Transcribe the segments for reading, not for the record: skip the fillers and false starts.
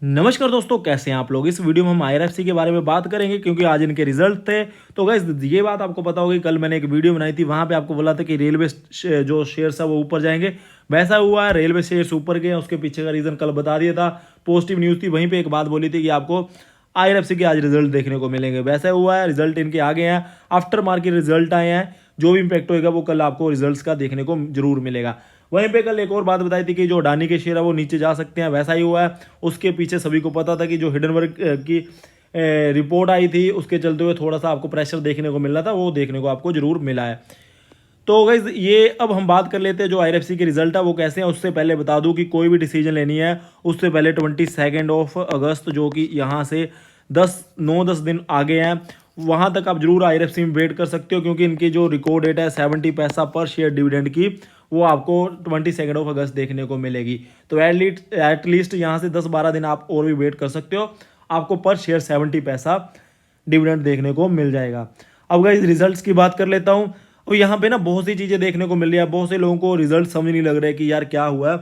नमस्कार दोस्तों, कैसे हैं आप लोग। इस वीडियो में हम आईआरएफसी के बारे में बात करेंगे क्योंकि आज इनके रिजल्ट थे। तो गाइस ये बात आपको पता होगी, कल मैंने एक वीडियो बनाई थी, वहां पे आपको बोला था कि रेलवे जो शेयर्स है वो ऊपर जाएंगे। वैसा हुआ है, रेलवे शेयर्स ऊपर गए। उसके पीछे का रीजन कल बता दिया था, पॉजिटिव न्यूज़ थी। वहीं पर एक बात बोली थी कि आपको आईआरएफसी के आज रिजल्ट देखने को मिलेंगे। वैसा हुआ है, रिजल्ट इनके आ गए हैं, आफ्टर मार्केट रिजल्ट आए हैं। जो भी इंपैक्ट होगा वो कल आपको रिजल्ट्स का देखने को जरूर मिलेगा। वहीं पे कल एक और बात बताई थी कि जो अडानी के शेयर है वो नीचे जा सकते हैं, वैसा ही हुआ है। उसके पीछे सभी को पता था कि जो हिडनबर्ग की रिपोर्ट आई थी, उसके चलते हुए थोड़ा सा आपको प्रेशर देखने को मिल रहा था, वो देखने को आपको जरूर मिला है। तो गाइज ये अब हम बात कर लेते हैं जो आईआरएफसी के रिजल्ट है वो कैसे हैं। उससे पहले बता दूं कि कोई भी डिसीजन लेनी है उससे पहले 22 जो कि यहाँ से 9-10 दिन आगे हैं, वहाँ तक आप जरूर आईआरएफसी में वेट कर सकते हो, क्योंकि इनकी जो रिकॉर्ड डेट है 70 पैसा पर शेयर डिविडेंड की, वो आपको 22 देखने को मिलेगी। तो एटलीस्ट यहाँ से 10-12 दिन आप और भी वेट कर सकते हो, आपको पर शेयर 70 पैसा डिविडेंड देखने को मिल जाएगा। अब गाइस रिजल्ट्स की बात कर लेता हूँ। और यहाँ पे ना बहुत सी चीज़ें देखने को मिल रही है, बहुत से लोगों को रिजल्ट समझ नहीं लग रहा है कि यार क्या हुआ है।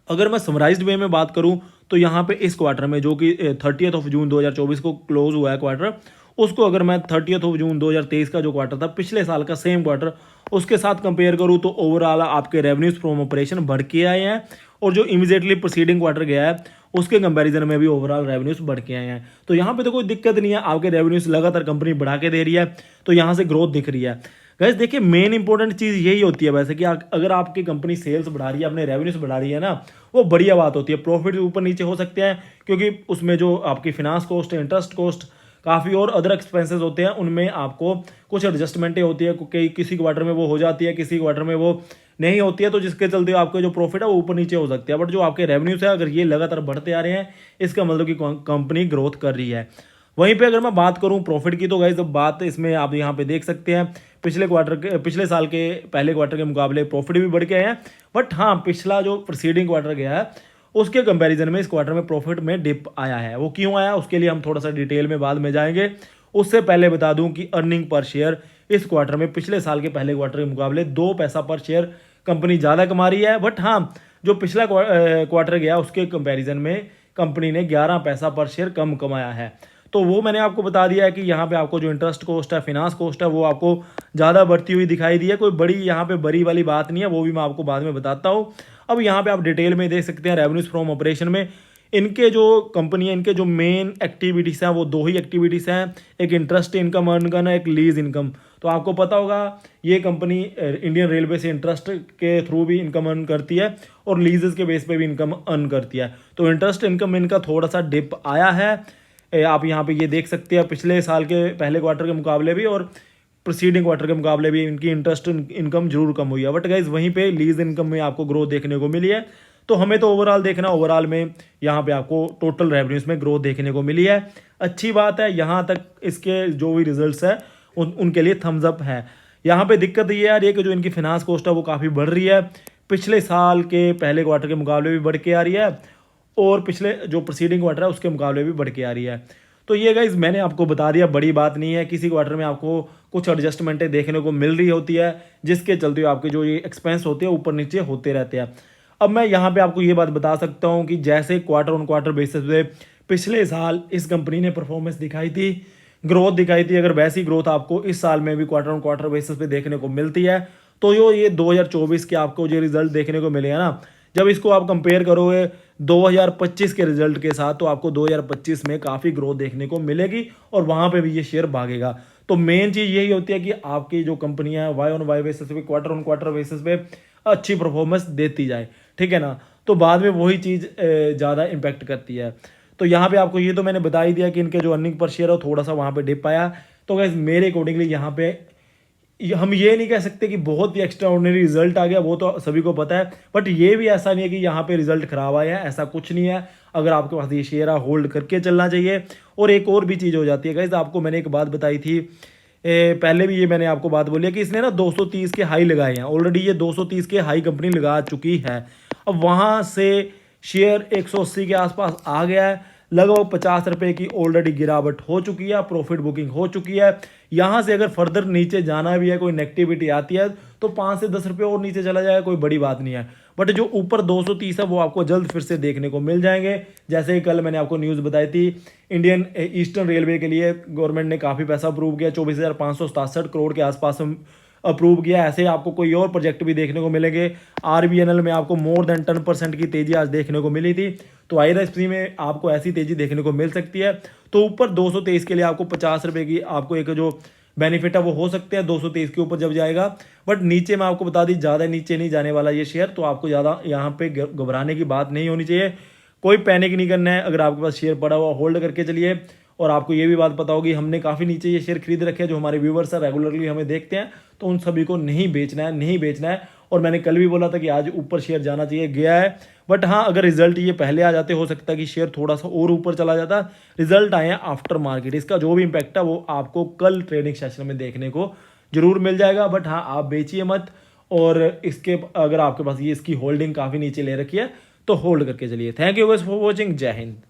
अगर मैं समराइज्ड वे में बात करूं तो यहाँ पे इस क्वार्टर में जो कि 30 जून 2024 को क्लोज हुआ है क्वार्टर, उसको अगर मैं 30 जून 2023 का जो क्वार्टर था, पिछले साल का सेम क्वार्टर, उसके साथ कंपेयर करूं तो ओवरऑल आपके रेवेन्यूज फ्रॉम ऑपरेशन बढ़ के आए हैं। और जो इमीडिएटली प्रीसीडिंग क्वार्टर गया है उसके कंपैरिजन में भी ओवरऑल रेवेन्यूज बढ़ के आए हैं। तो यहाँ पे तो कोई दिक्कत नहीं है, आपके रेवेन्यूज लगातार कंपनी बढ़ा के दे रही है, तो यहाँ से ग्रोथ दिख रही है। गैस देखिए, मेन इंपॉर्टेंट चीज़ यही होती है वैसे कि अगर आपकी कंपनी सेल्स बढ़ा रही है, अपने रेवेन्यूज बढ़ा रही है ना, वो बढ़िया बात होती है। प्रॉफिट ऊपर नीचे हो सकते हैं क्योंकि उसमें जो आपकी फिनांस कॉस्ट है, इंटरेस्ट कॉस्ट, काफ़ी और अदर एक्सपेंसेस होते हैं, उनमें आपको कुछ एडजस्टमेंटें होती है। किसी क्वार्टर में वो हो जाती है, किसी क्वार्टर में वो नहीं होती है, तो जिसके चलते आपके जो प्रॉफिट है वो ऊपर नीचे हो सकते हैं। बट जो आपके रेवेन्यूज है, अगर ये लगातार बढ़ते आ रहे हैं, इसका मतलब कि कंपनी ग्रोथ कर रही है। वहीं पे अगर मैं बात करूं प्रॉफिट की, तो गाइस अब बात इसमें आप यहाँ पे देख सकते हैं, पिछले साल के पहले क्वार्टर के मुकाबले प्रॉफिट भी बढ़ के आए हैं। बट हाँ, पिछला जो प्रीसीडिंग क्वार्टर गया है उसके कंपैरिजन में इस क्वार्टर में प्रॉफिट में डिप आया है। वो क्यों आया उसके लिए हम थोड़ा सा डिटेल में बाद में जाएंगे। उससे पहले बता दूं कि अर्निंग पर शेयर इस क्वार्टर में पिछले साल के पहले क्वार्टर के मुकाबले 2 पैसा पर शेयर कंपनी ज़्यादा कमा रही है। बट हाँ, जो पिछला क्वार्टर गया उसके कंपैरिजन में कंपनी ने 11 पैसा पर शेयर कम कमाया है। तो वो मैंने आपको बता दिया है कि यहाँ पे आपको जो इंटरेस्ट कॉस्ट है, फिनांस कॉस्ट है, वो आपको ज़्यादा बढ़ती हुई दिखाई दी है। कोई बड़ी यहाँ पे बड़ी वाली बात नहीं है, वो भी मैं आपको बाद में बताता हूँ। अब यहाँ पे आप डिटेल में देख सकते हैं रेवेन्यूज फ्रॉम ऑपरेशन में इनके जो कंपनी है, इनके जो मेन एक्टिविटीज़ हैं वो 2 ही एक्टिविटीज़ हैं, एक इंटरेस्ट इनकम अर्न करना, एक लीज इनकम। तो आपको पता होगा ये कंपनी इंडियन रेलवे से इंटरेस्ट के थ्रू भी इनकम अर्न करती है और लीजेस के बेस पे भी इनकम अर्न करती है। तो इंटरेस्ट इनकम इनका थोड़ा सा डिप आया है, आप यहाँ पे ये देख सकते हैं, पिछले साल के पहले क्वार्टर के मुकाबले भी और प्रीसीडिंग क्वार्टर के मुकाबले भी इनकी इंटरेस्ट इनकम जरूर कम हुई है। बट गाइज वहीं पे लीज इनकम में आपको ग्रोथ देखने को मिली है। तो हमें तो ओवरऑल देखना, ओवरऑल में यहाँ पे आपको टोटल रेवेन्यूज में ग्रोथ देखने को मिली है। अच्छी बात है, यहाँ तक इसके जो भी रिजल्ट्स है उनके लिए थम्स अप है। यहाँ पे दिक्कत ये आ रही है कि जो इनकी फिनांस कॉस्ट है वो काफ़ी बढ़ रही है, पिछले साल के पहले क्वार्टर के मुकाबले भी बढ़ के आ रही है और पिछले जो प्रीसीडिंग क्वार्टर है उसके मुकाबले भी बढ़ के आ रही है। तो ये गाइज मैंने आपको बता दिया, बड़ी बात नहीं है। किसी क्वार्टर में आपको कुछ एडजस्टमेंटें देखने को मिल रही होती है, जिसके चलते आपके जो ये एक्सपेंस होते हैं ऊपर नीचे होते रहते हैं। अब मैं यहाँ पे आपको ये बात बता सकता हूँ कि जैसे क्वार्टर ऑन क्वार्टर बेसिस पे पिछले साल इस कंपनी ने परफॉर्मेंस दिखाई थी, ग्रोथ दिखाई थी, अगर वैसी ग्रोथ आपको इस साल में भी क्वार्टर ऑन क्वार्टर बेसिस पे देखने को मिलती है, तो ये 2024 के आपको जो रिजल्ट देखने को मिलेगा ना, जब इसको आप कंपेयर करोगे 2025 के रिजल्ट के साथ, तो आपको 2025 में काफ़ी ग्रोथ देखने को मिलेगी और वहाँ पे भी ये शेयर भागेगा। तो मेन चीज़ यही होती है कि आपकी जो कंपनियां हैं वाई ऑन वाई बेसिस पे, क्वार्टर ऑन क्वार्टर बेसिस पे अच्छी परफॉर्मेंस देती जाए, ठीक है ना। तो बाद में वही चीज़ ज़्यादा इम्पैक्ट करती है। तो यहाँ पे आपको ये तो मैंने बता ही दिया कि इनके जो अर्निंग पर शेयर है थोड़ा सा वहाँ पे डिप आया। तो गाइस मेरे अकॉर्डिंगली यहाँ पे हम ये नहीं कह सकते कि बहुत ही एक्स्ट्रा ऑर्डिनरी रिजल्ट आ गया, वो तो सभी को पता है। बट ये भी ऐसा नहीं है कि यहाँ पे रिजल्ट खराब आया है, ऐसा कुछ नहीं है। अगर आपके पास ये शेयर है, होल्ड करके चलना चाहिए। और एक और भी चीज़ हो जाती है गाइस, आपको मैंने एक बात बताई थी पहले भी, ये मैंने आपको बात बोली है कि इसने ना 230 के हाई लगाए हैं ऑलरेडी। ये 230 के हाई कंपनी लगा चुकी है। अब वहाँ से शेयर 180 के आसपास आ गया है, लगभग 50 रुपये की ऑलरेडी गिरावट हो चुकी है, प्रॉफिट बुकिंग हो चुकी है। यहाँ से अगर फर्दर नीचे जाना भी है, कोई नेगेटिविटी आती है, तो 5 से 10 रुपये और नीचे चला जाए कोई बड़ी बात नहीं है। बट जो ऊपर 230 है वो आपको जल्द फिर से देखने को मिल जाएंगे। जैसे ही कल मैंने आपको न्यूज़ बताई थी, इंडियन ईस्टर्न रेलवे के लिए गवर्नमेंट ने काफ़ी पैसा अप्रूव किया, 24,567 करोड़ के आसपास अप्रूव किया। ऐसे आपको कोई और प्रोजेक्ट भी देखने को मिलेंगे। आरबीएनएल में आपको मोर देन 10% की तेजी आज देखने को मिली थी, तो आईआरएफसी में आपको ऐसी तेजी देखने को मिल सकती है। तो ऊपर 223 के लिए आपको 50 रुपये की आपको एक जो बेनिफिट है वो हो सकते हैं 223 के ऊपर जब जाएगा। बट नीचे मैं आपको बता दी, ज़्यादा नीचे नहीं जाने वाला ये शेयर, तो आपको ज़्यादा यहाँ पे घबराने की बात नहीं होनी चाहिए, कोई पैनिक नहीं करना है। अगर आपके पास शेयर पड़ा हुआ होल्ड करके चलिए। और आपको ये भी बात पता होगी, हमने काफ़ी नीचे ये शेयर खरीद रखे हैं, जो हमारे व्यूवर्स हैं रेगुलरली हमें देखते हैं, तो उन सभी को नहीं बेचना है, नहीं बेचना है। और मैंने कल भी बोला था कि आज ऊपर शेयर जाना चाहिए, गया है। बट हाँ, अगर रिजल्ट ये पहले आ जाते हो सकता है कि शेयर थोड़ा सा और ऊपर चला जाता। रिजल्ट आए हैं आफ्टर मार्केट, इसका जो भी इंपैक्ट है वो आपको कल ट्रेडिंग सेशन में देखने को जरूर मिल जाएगा। बट हाँ, आप बेचिए मत। और इसके अगर आपके पास ये इसकी होल्डिंग काफ़ी नीचे ले रखी है तो होल्ड करके चलिए। Thank you for watching. जय हिंद।